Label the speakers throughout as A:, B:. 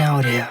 A: audio.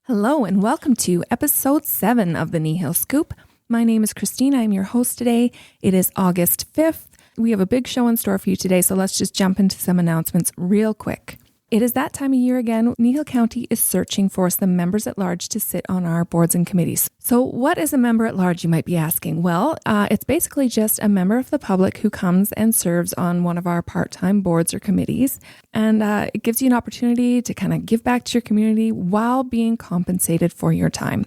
B: Hello and welcome to episode 7 of the Kneehill Scoop. My name is Christine. I'm your host today. It is August 5th. We have a big show in store for you today, so let's just jump into some announcements real quick. It is that time of year again. Kneehill County is searching for some members at large to sit on our boards and committees. So what is a member at large, you might be asking? Well, it's basically just a member of the public who comes and serves on one of our part-time boards or committees. And it gives you an opportunity to kind of give back to your community while being compensated for your time.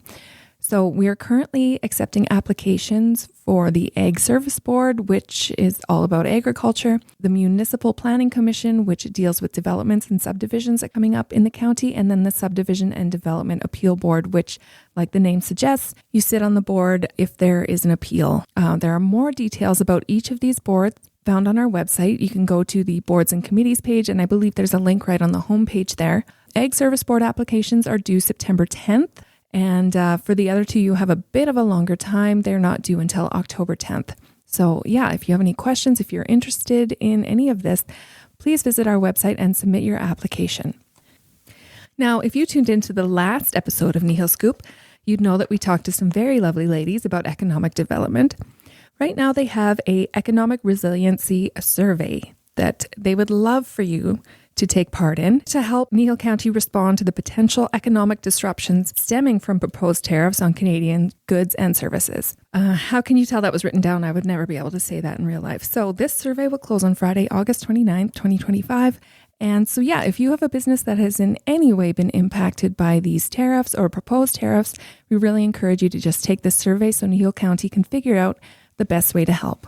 B: So we are currently accepting applications for the Ag Service Board, which is all about agriculture, the Municipal Planning Commission, which deals with developments and subdivisions that are coming up in the county, and then the Subdivision and Development Appeal Board, which, like the name suggests, you sit on the board if there is an appeal. There are more details about each of these boards found on our website. You can go to the Boards and Committees page, and I believe there's a link right on the homepage there. Ag Service Board applications are due September 10th. And for the other two, you have a bit of a longer time. They're not due until October 10th. So yeah, if you have any questions, if you're interested in any of this, please visit our website and submit your application. Now, if you tuned into the last episode of Kneehill Scoop, you'd know that we talked to some very lovely ladies about economic development. Right now, they have an economic resiliency survey that they would love for you to take part in to help Kneehill County respond to the potential economic disruptions stemming from proposed tariffs on Canadian goods and services. How can you tell that was written down? I would never be able to say that in real life. So this survey will close on Friday, August 29th, 2025. And so yeah, if you have a business that has in any way been impacted by these tariffs or proposed tariffs, we really encourage you to just take this survey so Kneehill County can figure out the best way to help.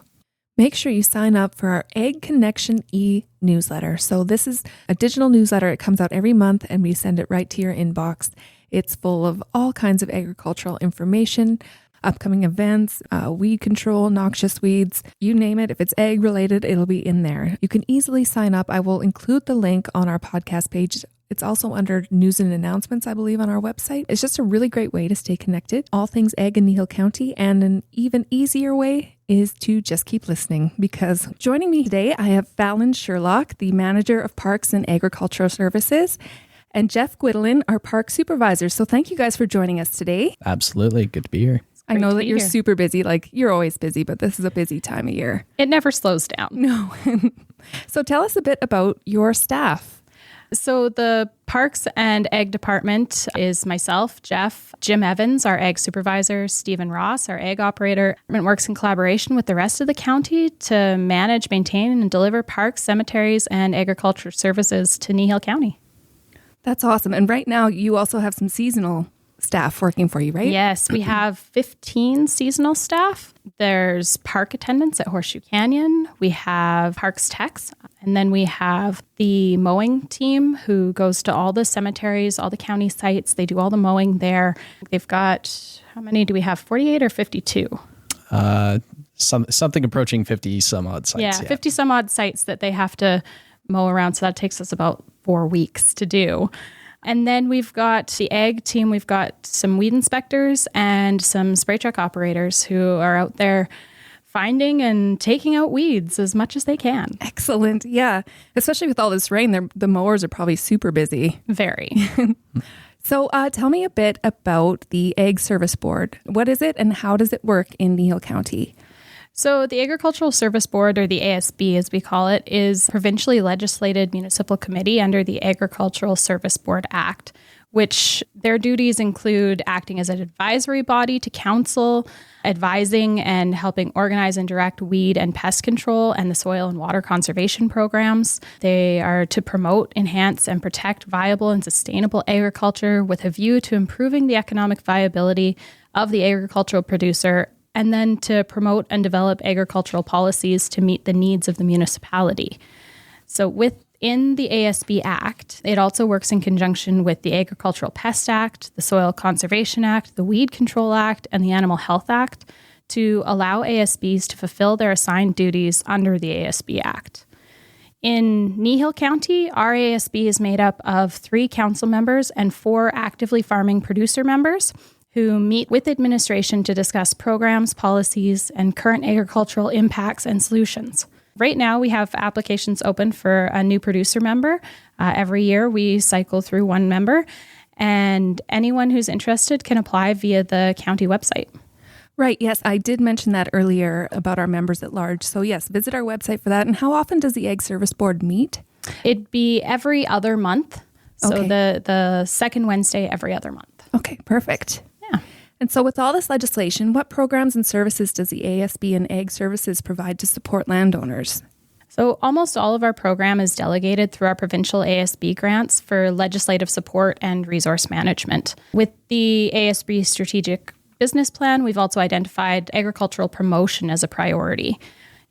B: Make sure you sign up for our Ag Connection e-newsletter. So this is a digital newsletter. It comes out every month and we send it right to your inbox. It's full of all kinds of agricultural information, upcoming events, weed control, noxious weeds, you name it. If it's ag related, it'll be in there. You can easily sign up. I will include the link on our podcast page. It's also under news and announcements, I believe, on our website. It's just a really great way to stay connected. All things ag in Kneehill County. And an even easier way is to just keep listening, because joining me today, I have Fallon Sherlock, the Manager of Parks and Agricultural Services, and Jeff Guidolin, our Park Supervisor. So thank you guys for joining us today.
C: Absolutely. Good to be here.
B: I know that you're super busy. Like, you're always busy, but this is a busy time of year.
D: It never slows down.
B: No. So tell us a bit about your staff.
D: So the Parks and Ag Department is myself, Jeff, Jim Evans, our Ag Supervisor, Stephen Ross, our Ag Operator. It works in collaboration with the rest of the county to manage, maintain, and deliver parks, cemeteries, and agriculture services to Kneehill County.
B: That's awesome. And right now, you also have some seasonal staff working for you, right?
D: Yes, we have 15 seasonal staff. There's park attendants at Horseshoe Canyon. We have parks techs. And then we have the mowing team who goes to all the cemeteries, all the county sites. They do all the mowing there. They've got, how many do we have? 48 or 52?
C: Something approaching 50 some odd sites.
D: Yeah, 50 some odd sites that they have to mow around. So that takes us about 4 weeks to do. And then we've got the ag team. We've got some weed inspectors and some spray truck operators who are out there finding and taking out weeds as much as they can.
B: Excellent. Yeah. Especially with all this rain, the mowers are probably super busy.
D: Very.
B: So tell me a bit about the Ag Service Board. What is it and how does it work in Kneehill County?
D: So the Agricultural Service Board, or the ASB as we call it, is a provincially legislated municipal committee under the Agricultural Service Board Act, which their duties include acting as an advisory body to council, advising and helping organize and direct weed and pest control and the soil and water conservation programs. They are to promote, enhance, and protect viable and sustainable agriculture with a view to improving the economic viability of the agricultural producer, and then to promote and develop agricultural policies to meet the needs of the municipality. So within the ASB Act, it also works in conjunction with the Agricultural Pest Act, the Soil Conservation Act, the Weed Control Act, and the Animal Health Act to allow ASBs to fulfill their assigned duties under the ASB Act. In Kneehill County, our ASB is made up of 3 council members and 4 actively farming producer members who meet with administration to discuss programs, policies, and current agricultural impacts and solutions. Right now, we have applications open for a new producer member. Every year, we cycle through one member, and anyone who's interested can apply via the county website.
B: Right. Yes, I did mention that earlier about our members at large. So yes, visit our website for that. And how often does the Ag Service Board meet?
D: It'd be every other month. So
B: Okay.
D: the second Wednesday every other month.
B: Okay, perfect.
D: Yeah.
B: And so with all this legislation, what programs and services does the ASB and Ag Services provide to support landowners?
D: So almost all of our program is delegated through our provincial ASB grants for legislative support and resource management. With the ASB strategic business plan, we've also identified agricultural promotion as a priority.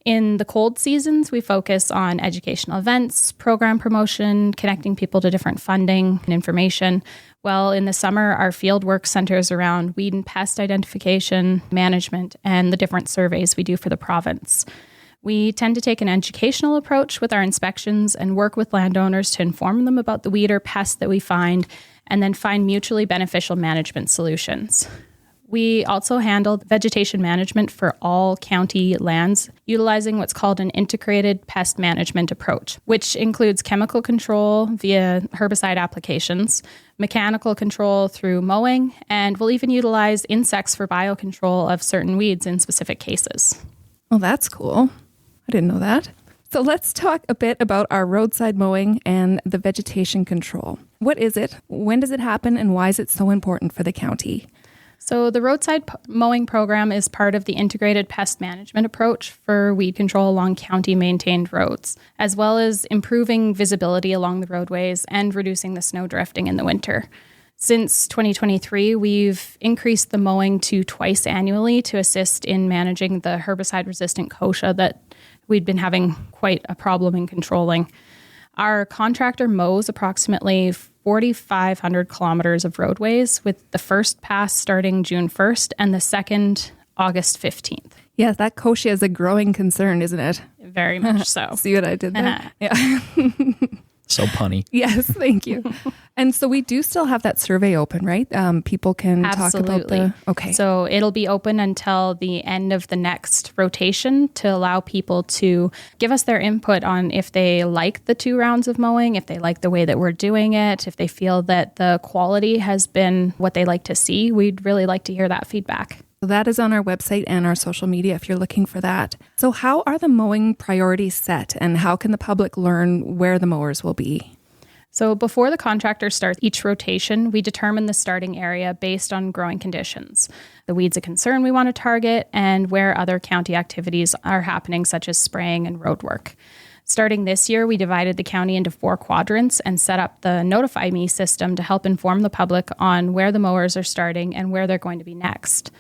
D: In the cold seasons, we focus on educational events, program promotion, connecting people to different funding and information. While in the summer, our field work centers around weed and pest identification, management, and the different surveys we do for the province. We tend to take an educational approach with our inspections and work with landowners to inform them about the weed or pest that we find, and then find mutually beneficial management solutions. We also handle vegetation management for all county lands, utilizing what's called an integrated pest management approach, which includes chemical control via herbicide applications, mechanical control through mowing, and we'll even utilize insects for biocontrol of certain weeds in specific cases.
B: Well, that's cool. I didn't know that. So let's talk a bit about our roadside mowing and the vegetation control. What is it? When does it happen? And why is it so important for the county?
D: So the roadside mowing program is part of the integrated pest management approach for weed control along county-maintained roads, as well as improving visibility along the roadways and reducing the snow drifting in the winter. Since 2023, we've increased the mowing to twice annually to assist in managing the herbicide-resistant kochia that we'd been having quite a problem in controlling. Our contractor mows approximately 4,500 kilometers of roadways, with the first pass starting June 1st and the second August 15th.
B: Yeah, that kochia is a growing concern, isn't it?
D: Very much so.
B: See what I did there? Yeah.
C: So punny.
B: Yes, thank you. And so we do still have that survey open, right? People can talk about the... Okay.
D: So it'll be open until the end of the next rotation to allow people to give us their input on if they like the 2 rounds of mowing, if they like the way that we're doing it, if they feel that the quality has been what they like to see. We'd really like to hear that feedback.
B: So that is on our website and our social media if you're looking for that. So how are the mowing priorities set, and how can the public learn where the mowers will be?
D: So before the contractor starts each rotation, we determine the starting area based on growing conditions, the weeds of concern we want to target, and where other county activities are happening, such as spraying and road work. Starting this year, we divided the county into 4 quadrants and set up the Notify Me system to help inform the public on where the mowers are starting and where they're going to be next.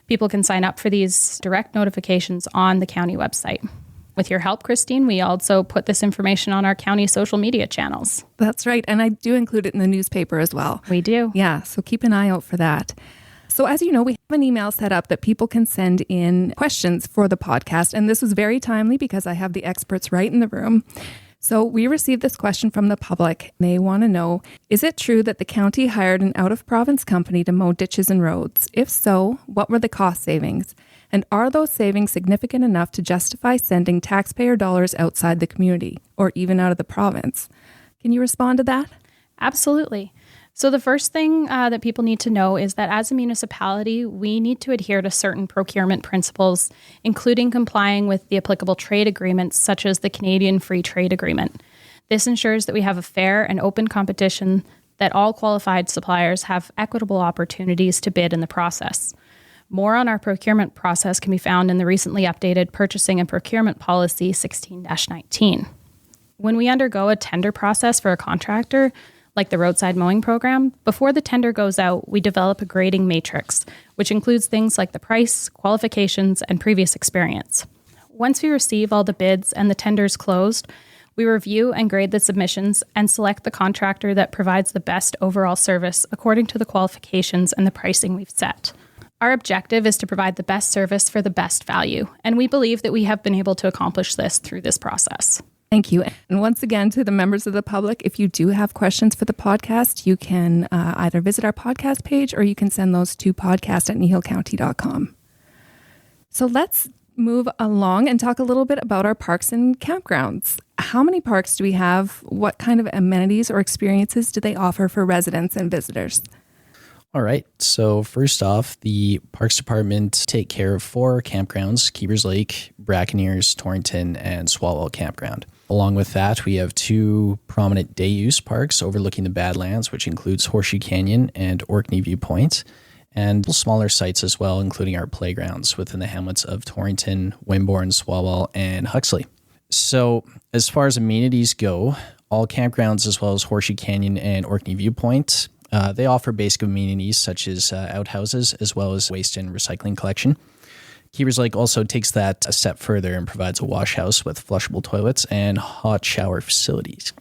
D: People can sign up for these direct notifications on the county website. With your help, Christine, we also put this information on our county social media channels.
B: That's right. And I do include it in the newspaper as well.
D: We do.
B: Yeah, so keep an eye out for that. So as you know, we have an email set up that people can send in questions for the podcast. And this was very timely because I have the experts right in the room. So we received this question from the public. They want to know, is it true that the county hired an out-of-province company to mow ditches and roads? If so, what were the cost savings? And are those savings significant enough to justify sending taxpayer dollars outside the community or even out of the province? Can you respond to that?
D: Absolutely. So the first thing that people need to know is that as a municipality, we need to adhere to certain procurement principles, including complying with the applicable trade agreements, such as the Canadian Free Trade Agreement. This ensures that we have a fair and open competition, that all qualified suppliers have equitable opportunities to bid in the process. More on our procurement process can be found in the recently updated Purchasing and Procurement Policy 16-19. When we undergo a tender process for a contractor, like the roadside mowing program, before the tender goes out, we develop a grading matrix, which includes things like the price, qualifications, and previous experience. Once we receive all the bids and the tenders closed, we review and grade the submissions and select the contractor that provides the best overall service according to the qualifications and the pricing we've set. Our objective is to provide the best service for the best value, and we believe that we have been able to accomplish this through this process.
B: Thank you. And once again, to the members of the public, if you do have questions for the podcast, you can either visit our podcast page or you can send those to podcast@kneehillcounty.com. So let's move along and talk a little bit about our parks and campgrounds. How many parks do we have? What kind of amenities or experiences do they offer for residents and visitors?
C: All right. So first off, the Parks Department take care of 4 campgrounds: Keevers Lake, Brackeneers, Torrington, and Swalwell Campground. Along with that, we have 2 prominent day-use parks overlooking the Badlands, which includes Horseshoe Canyon and Orkney Viewpoint, and smaller sites as well, including our playgrounds within the hamlets of Torrington, Wimborne, Swalwell, and Huxley. So as far as amenities go, all campgrounds as well as Horseshoe Canyon and Orkney Viewpoint, they offer basic amenities such as outhouses as well as waste and recycling collection. Keevers Lake also takes that a step further and provides a wash house with flushable toilets and hot shower facilities.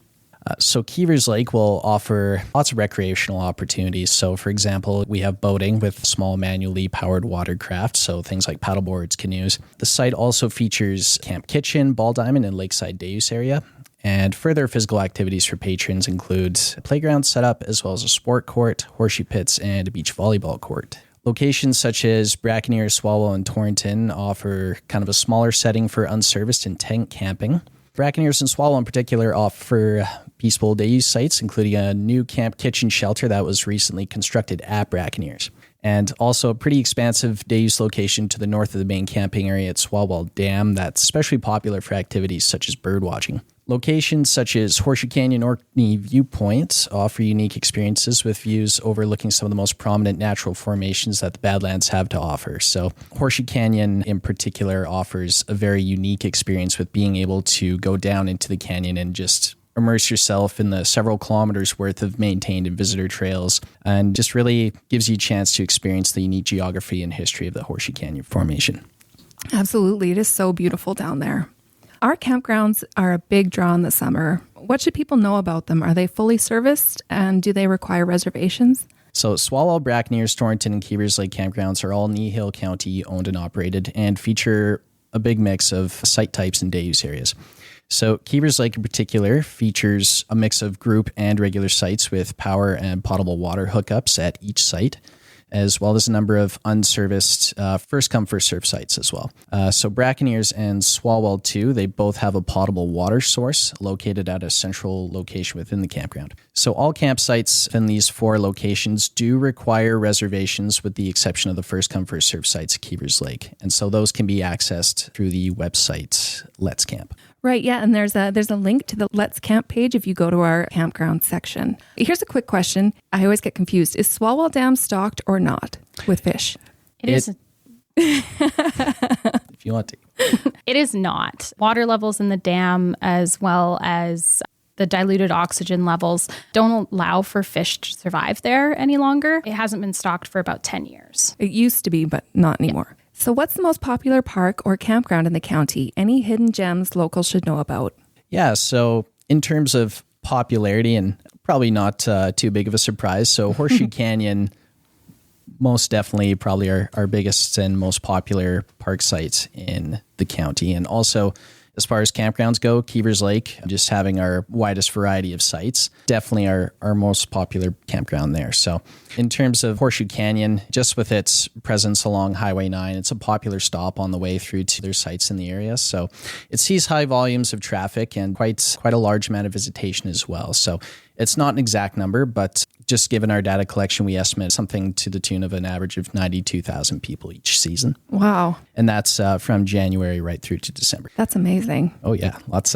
C: So Keevers Lake will offer lots of recreational opportunities. So for example, we have boating with small manually powered watercraft, so things like paddleboards, canoes. The site also features camp kitchen, ball diamond, and lakeside day use area. And further physical activities for patrons include a playground setup as well as a sport court, horseshoe pits, and a beach volleyball court. Locations such as Brackeneers, Swalwell, and Torrington offer kind of a smaller setting for unserviced and tent camping. Brackeneers and Swalwell in particular offer peaceful day-use sites, including a new camp kitchen shelter that was recently constructed at Brackeneers, and also a pretty expansive day-use location to the north of the main camping area at Swalwell Dam that's especially popular for activities such as bird watching. Locations such as Horseshoe Canyon Orkney Viewpoint offer unique experiences with views overlooking some of the most prominent natural formations that the Badlands have to offer. So Horseshoe Canyon in particular offers a very unique experience with being able to go down into the canyon and just immerse yourself in the several kilometers worth of maintained and visitor trails, and just really gives you a chance to experience the unique geography and history of the Horseshoe Canyon formation.
B: Absolutely. It is so beautiful down there. Our campgrounds are a big draw in the summer. What should people know about them? Are they fully serviced, and do they require reservations?
C: So Swalwell, Brackeneers, Torrington, and Keevers Lake campgrounds are all Kneehill County owned and operated and feature a big mix of site types and day use areas. So Keevers Lake in particular features a mix of group and regular sites with power and potable water hookups at each site, as well as a number of unserviced first come, first serve sites as well. So Brackeneers and Swalwell too, they both have a potable water source located at a central location within the campground. So all campsites in these 4 locations do require reservations with the exception of the first come, first serve sites at Keevers Lake. And so those can be accessed through the website Let's Camp.
B: Right, yeah, and there's a link to the Let's Camp page if you go to our campground section. Here's a quick question. I always get confused. Is Swalwell Dam stocked or not with fish?
D: It is.
C: If you want to.
D: It is not. Water levels in the dam as well as the diluted oxygen levels don't allow for fish to survive there any longer. It hasn't been stocked for about 10 years.
B: It used to be, but not anymore. So what's the most popular park or campground in the county? Any hidden gems locals should know about?
C: Yeah, so in terms of popularity, and probably not too big of a surprise, so Horseshoe Canyon, most definitely probably our biggest and most popular park site in the county. And also, as far as campgrounds go, Keevers Lake, just having our widest variety of sites, definitely our most popular campground there. So in terms of Horseshoe Canyon, just with its presence along Highway 9, it's a popular stop on the way through to their sites in the area. So it sees high volumes of traffic and quite a large amount of visitation as well. So it's not an exact number, but just given our data collection, we estimate something to the tune of an average of 92,000 people each season.
B: Wow.
C: And that's from January right through to December.
B: That's amazing.
C: Oh, yeah. Lots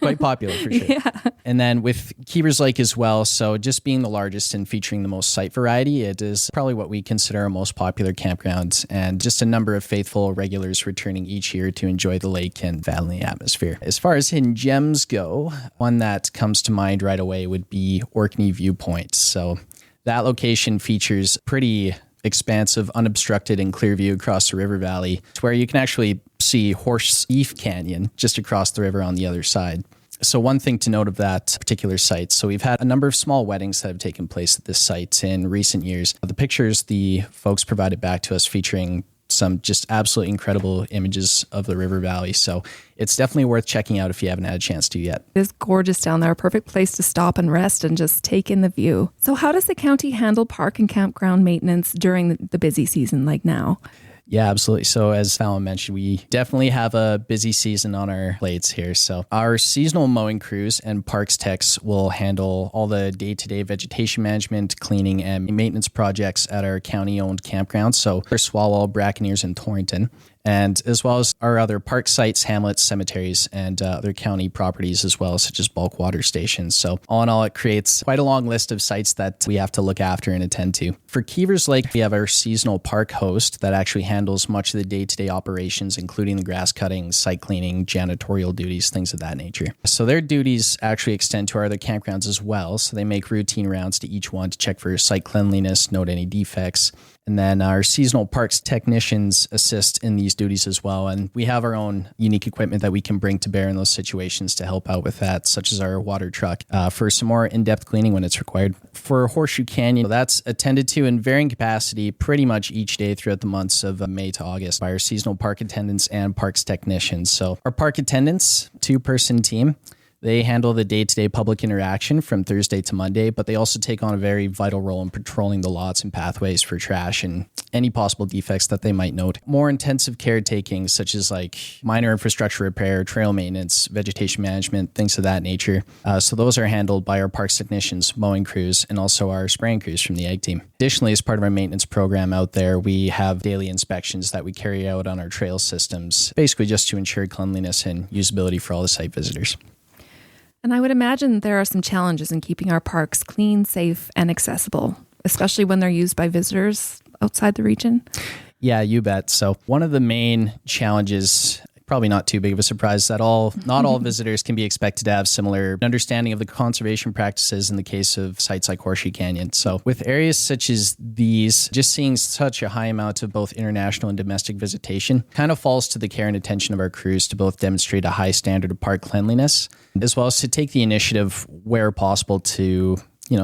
C: quite popular for sure.
B: Yeah.
C: And then with Keevers Lake as well, so just being the largest and featuring the most site variety, it is probably what we consider our most popular campground, and just a number of faithful regulars returning each year to enjoy the lake and valley atmosphere. As far as hidden gems go, one that comes to mind right away would be Orkney Viewpoint. So that location features pretty expansive, unobstructed and clear view across the river valley to where you can actually see Horseshoe Canyon just across the river on the other side. So one thing to note of that particular site, so we've had a number of small weddings that have taken place at this site in recent years. The pictures the folks provided back to us featuring some just absolutely incredible images of the river valley. So it's definitely worth checking out if you haven't had a chance to yet.
B: It's gorgeous down there. A perfect place to stop and rest and just take in the view. So how does the county handle park and campground maintenance during the busy season like now?
C: Yeah, absolutely. So as Fallon mentioned, we definitely have a busy season on our plates here. So our seasonal mowing crews and parks techs will handle all the day-to-day vegetation management, cleaning, and maintenance projects at our county-owned campgrounds. So for Swalwell, Brackeneers, and Torrington. And as well as our other park sites, hamlets, cemeteries, and other county properties as well, such as bulk water stations. So all in all, it creates quite a long list of sites that we have to look after and attend to. For Keivers Lake, we have our seasonal park host that actually handles much of the day-to-day operations, including the grass cutting, site cleaning, janitorial duties, things of that nature. So their duties actually extend to our other campgrounds as well. So they make routine rounds to each one to check for site cleanliness, note any defects. And then our seasonal parks technicians assist in these duties as well. And we have our own unique equipment that we can bring to bear in those situations to help out with that, such as our water truck for some more in-depth cleaning when it's required. For Horseshoe Canyon, that's attended to in varying capacity pretty much each day throughout the months of May to August by our seasonal park attendants and parks technicians. So our park attendants, 2-person team, they handle the day-to-day public interaction from Thursday to Monday, but they also take on a very vital role in patrolling the lots and pathways for trash and any possible defects that they might note. More intensive caretaking, such as like minor infrastructure repair, trail maintenance, vegetation management, things of that nature. So those are handled by our parks technicians, mowing crews, and also our spraying crews from the ag team. Additionally, as part of our maintenance program out there, we have daily inspections that we carry out on our trail systems, basically just to ensure cleanliness and usability for all the site visitors.
B: And I would imagine there are some challenges in keeping our parks clean, safe, and accessible, especially when they're used by visitors outside the region.
C: Yeah, you bet. So one of the main challenges, probably not too big of a surprise, that not all visitors can be expected to have similar understanding of the conservation practices in the case of sites like Horseshoe Canyon. So with areas such as these, just seeing such a high amount of both international and domestic visitation kind of falls to the care and attention of our crews to both demonstrate a high standard of park cleanliness, as well as to take the initiative where possible to,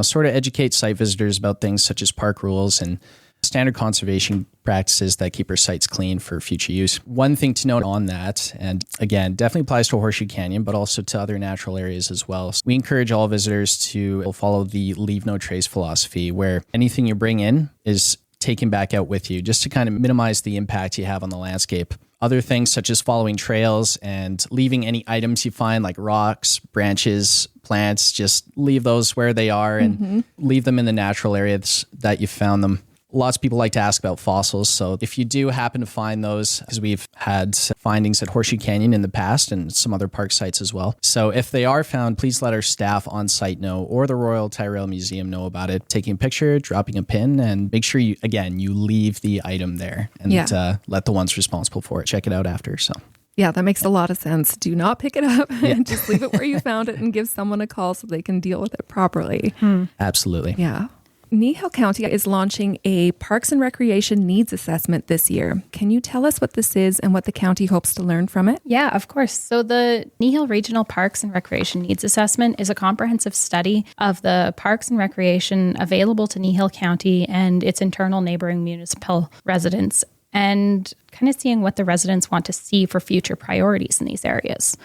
C: sort of educate site visitors about things such as park rules and standard conservation practices that keep our sites clean for future use. One thing to note on that, and again, definitely applies to Horseshoe Canyon, but also to other natural areas as well. So we encourage all visitors to follow the leave no trace philosophy, where anything you bring in is taken back out with you, just to kind of minimize the impact you have on the landscape. Other things such as following trails and leaving any items you find like rocks, branches, plants, just leave those where they are and leave them in the natural areas that you found them. Lots of people like to ask about fossils. So if you do happen to find those, because we've had findings at Horseshoe Canyon in the past and some other park sites as well. So if they are found, please let our staff on site know or the Royal Tyrrell Museum know about it. Taking a picture, dropping a pin, and make sure you leave the item there and let the ones responsible for it check it out after. So.
B: Yeah, that makes a lot of sense. Do not pick it up and just leave it where you found it and give someone a call so they can deal with it properly.
C: Absolutely.
B: Yeah. Kneehill County is launching a Parks and Recreation Needs Assessment this year. Can you tell us what this is and what the county hopes to learn from it?
D: Yeah, of course. So the Kneehill Regional Parks and Recreation Needs Assessment is a comprehensive study of the parks and recreation available to Kneehill County and its internal neighboring municipal residents, and kind of seeing what the residents want to see for future priorities in these areas.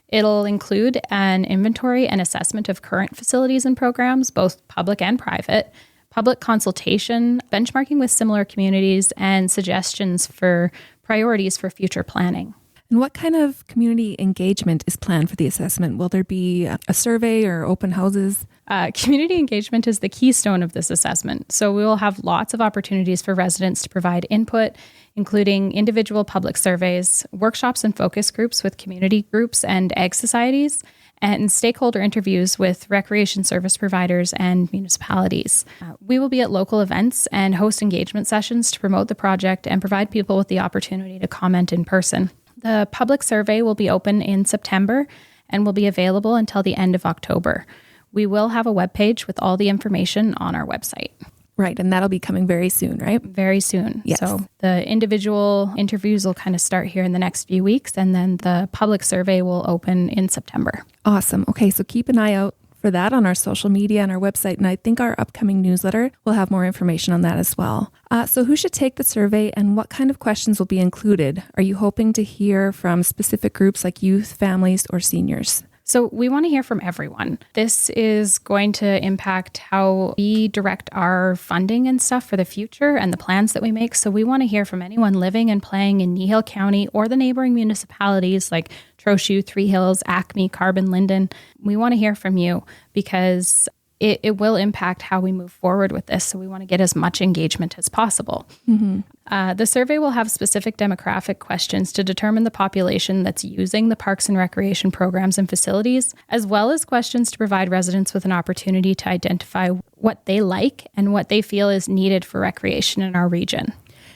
D: It'll include an inventory and assessment of current facilities and programs, both public and private, public consultation, benchmarking with similar communities, and suggestions for priorities for future planning.
B: And what kind of community engagement is planned for the assessment? Will there be a survey or open houses?
D: Community engagement is the keystone of this assessment. So we will have lots of opportunities for residents to provide input, including individual public surveys, workshops and focus groups with community groups and ag societies, and stakeholder interviews with recreation service providers and municipalities. We will be at local events and host engagement sessions to promote the project and provide people with the opportunity to comment in person. The public survey will be open in September and will be available until the end of October. We will have a webpage with all the information on our website.
B: Right, and that'll be coming very soon, right?
D: Very soon.
B: Yes.
D: So the individual interviews will kind of start here in the next few weeks, and then the public survey will open in September.
B: Awesome. Okay, so keep an eye out for that on our social media and our website. And I think our upcoming newsletter will have more information on that as well. So who should take the survey and what kind of questions will be included? Are you hoping to hear from specific groups like youth, families, or seniors?
D: So we want to hear from everyone. This is going to impact how we direct our funding and stuff for the future and the plans that we make. So we want to hear from anyone living and playing in Kneehill County or the neighboring municipalities like Trochu, Three Hills, Acme, Carbon, Linden. We want to hear from you because it will impact how we move forward with this. So we want to get as much engagement as possible. Mm-hmm. The survey will have specific demographic questions to determine the population that's using the parks and recreation programs and facilities, as well as questions to provide residents with an opportunity to identify what they like and what they feel is needed for recreation in our region.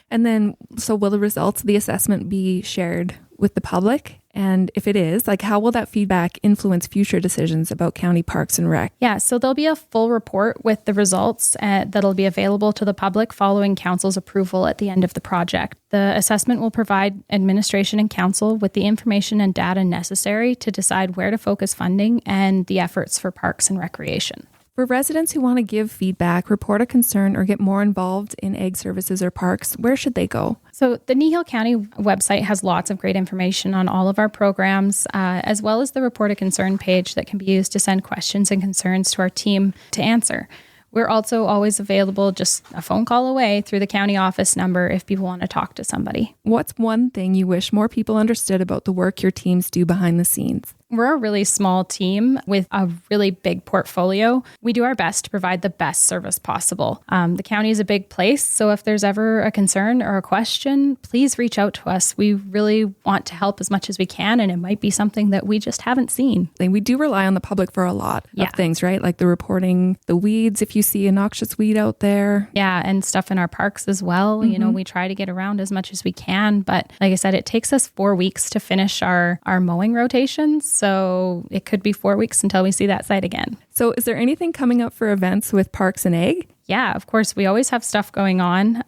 B: And then, so will the results of the assessment be shared with the public? And if it is, like, how will that feedback influence future decisions about county parks and rec?
D: Yeah, so there'll be a full report with the results that'll be available to the public following council's approval at the end of the project. The assessment will provide administration and council with the information and data necessary to decide where to focus funding and the efforts for parks and recreation.
B: For residents who want to give feedback, report a concern, or get more involved in ag services or parks, where should they go?
D: So the Kneehill County website has lots of great information on all of our programs, as well as the Report a Concern page that can be used to send questions and concerns to our team to answer. We're also always available just a phone call away through the county office number if people want to talk to somebody.
B: What's one thing you wish more people understood about the work your teams do behind the scenes?
D: We're a really small team with a really big portfolio. We do our best to provide the best service possible. The county is a big place, so if there's ever a concern or a question, please reach out to us. We really want to help as much as we can, and it might be something that we just haven't seen.
B: We do rely on the public for a lot of things, right? Like the reporting the weeds if you see a noxious weed out there.
D: Yeah, and stuff in our parks as well. Mm-hmm. You know, we try to get around as much as we can, but like I said, it takes us 4 weeks to finish our mowing rotations. So it could be 4 weeks until we see that site again.
B: So is there anything coming up for events with Parks and Ag?
D: Yeah, of course. We always have stuff going on.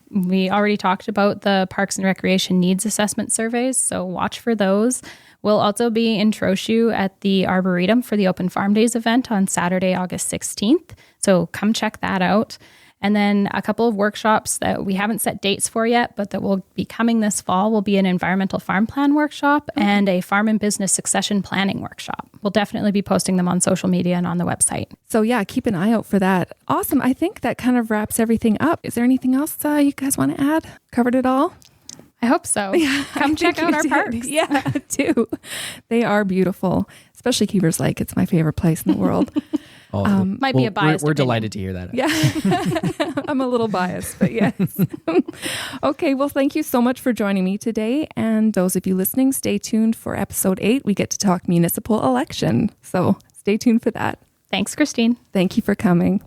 D: We already talked about the Parks and Recreation Needs Assessment surveys, so watch for those. We'll also be in Trochu at the Arboretum for the Open Farm Days event on Saturday, August 16th. So come check that out. And then a couple of workshops that we haven't set dates for yet, but that will be coming this fall will be an environmental farm plan workshop and a farm and business succession planning workshop. We'll definitely be posting them on social media and on the website.
B: So yeah, keep an eye out for that. Awesome. I think that kind of wraps everything up. Is there anything else you guys want to add? Covered it all?
D: I hope so. Yeah, come check out our parks.
B: Yeah, too. They are beautiful, especially Keiver's Lake. It's my favorite place in the world.
D: Might be a biased
C: We're
D: opinion.
C: delighted to hear that.
B: Yeah, I'm a little biased, but yes. Okay, well, thank you so much for joining me today. And those of you listening, stay tuned for episode 8. We get to talk municipal election. So stay tuned for that.
D: Thanks, Christine.
B: Thank you for coming.